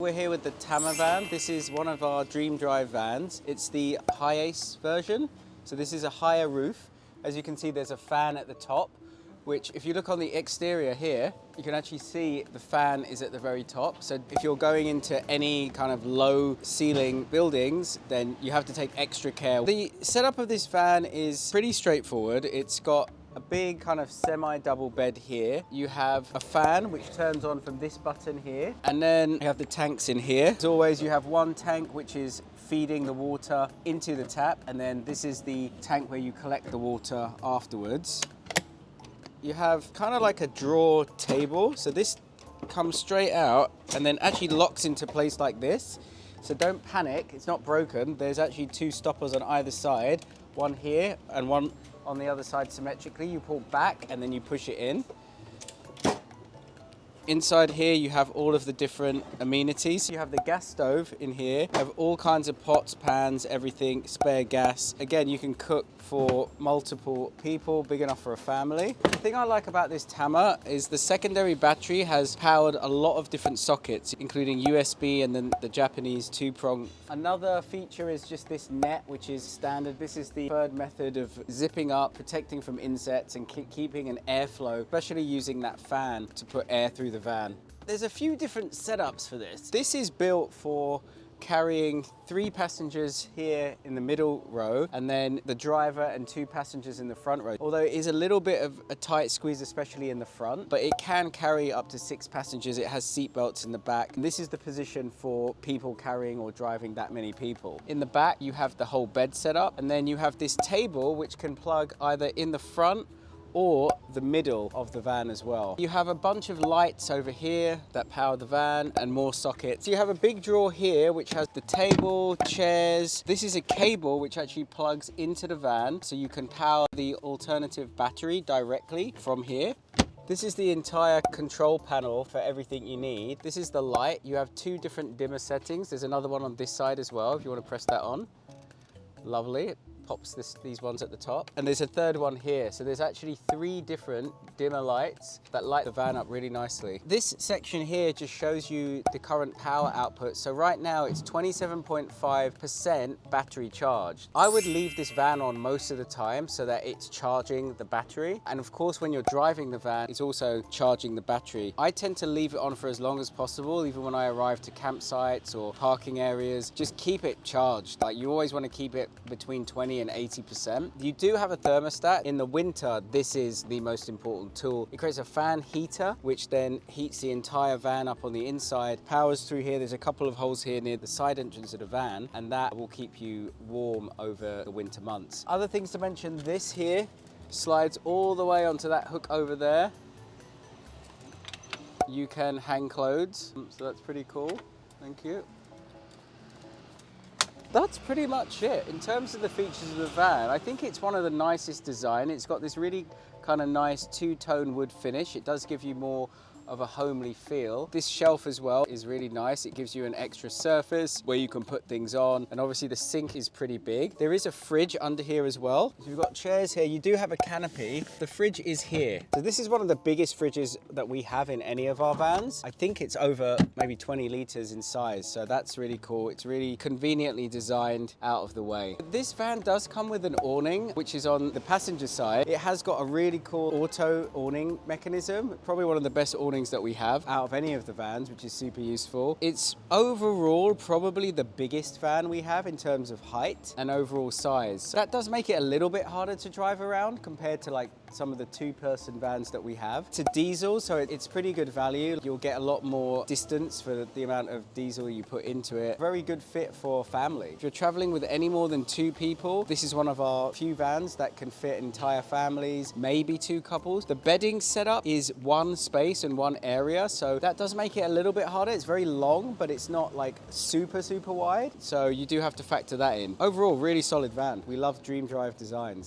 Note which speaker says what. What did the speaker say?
Speaker 1: We're here with the Tama van. This is one of our Dream Drive vans. It's the high ace version. So this is a higher roof. As you can see, there's a fan at the top, which if you look on the exterior here, you can actually see the fan is at the very top. So if you're going into any kind of low ceiling buildings, then you have to take extra care. The setup of this van is pretty straightforward. It's got a big kind of semi-double bed here. You have a fan which turns on from this button here, and then you have the tanks in here. As always, you have one tank which is feeding the water into the tap, and then this is the tank where you collect the water afterwards. You have kind of like a drawer table, so this comes straight out and then actually locks into place like this. So don't panic, it's not broken. There's actually two stoppers on either side, one here and one on the other side symmetrically. You pull back and then you push it in. Inside here you have all of the different amenities. You have the gas stove in here. You have all kinds of pots, pans, everything, spare gas. Again, you can cook for multiple people, big enough for a family. The thing I like about this Tama is the secondary battery has powered a lot of different sockets, including USB and then the Japanese two-prong. Another feature is just this net, which is standard. This is the third method of zipping up, protecting from insects and keeping an airflow, especially using that fan to put air through the van. There's a few different setups for this. This is built for carrying 3 passengers here in the middle row and then the driver and 2 passengers in the front row. Although it is a little bit of a tight squeeze, especially in the front, but it can carry up to 6 passengers. It has seat belts in the back. And this is the position for people carrying or driving that many people. In the back, you have the whole bed set up, and then you have this table which can plug either in the front or the middle of the van as well. You have a bunch of lights over here that power the van and more sockets. You have a big drawer here which has the table, chairs. This is a cable which actually plugs into the van, so you can power the alternative battery directly from here. This is the entire control panel for everything you need. This is the light. You have 2 different dimmer settings. There's another one on this side as well if you want to press that on. Lovely. It pops these ones at the top, and there's a third one here. So there's actually 3 different dimmer lights that light the van up really nicely. This section here just shows you the current power output. So right now it's 27.5% battery charged. I would leave this van on most of the time so that it's charging the battery, and of course when you're driving the van it's also charging the battery. I tend to leave it on for as long as possible, even when I arrive to campsites or parking areas. Just keep it charged. Like, you always want to keep it between 20 and 80%. You do have a thermostat. In the winter, this is the most important tool. It creates a fan heater, which then heats the entire van up on the inside, powers through here. There's a couple of holes here near the side entrance of the van, and that will keep you warm over the winter months. Other things to mention, this here slides all the way onto that hook over there. You can hang clothes, so that's pretty cool. Thank you. That's pretty much it. In terms of the features of the van, I think it's one of the nicest design. It's got this really kind of nice 2-tone wood finish. It does give you more of a homely feel. This shelf as well is really nice. It gives you an extra surface where you can put things on, and obviously the sink is pretty big. There is a fridge under here as well. So you've got chairs here. You do have a canopy. The fridge is here. So this is one of the biggest fridges that we have in any of our vans. I think it's over maybe 20 liters in size, so that's really cool. It's really conveniently designed out of the way. This van does come with an awning, which is on the passenger side. It has got a really cool auto awning mechanism, probably one of the best awnings that we have out of any of the vans, which is super useful. It's overall probably the biggest van we have in terms of height and overall size. That does make it a little bit harder to drive around compared to like some of the 2-person vans that we have. It's a diesel, so it's pretty good value. You'll get a lot more distance for the amount of diesel you put into it. Very good fit for family. If you're traveling with any more than 2 people, this is one of our few vans that can fit entire families, maybe 2 couples. The bedding setup is 1 space and 1 area, so that does make it a little bit harder. It's very long, but it's not like super wide, so you do have to factor that in. Overall, really solid van. We love Dream Drive designs.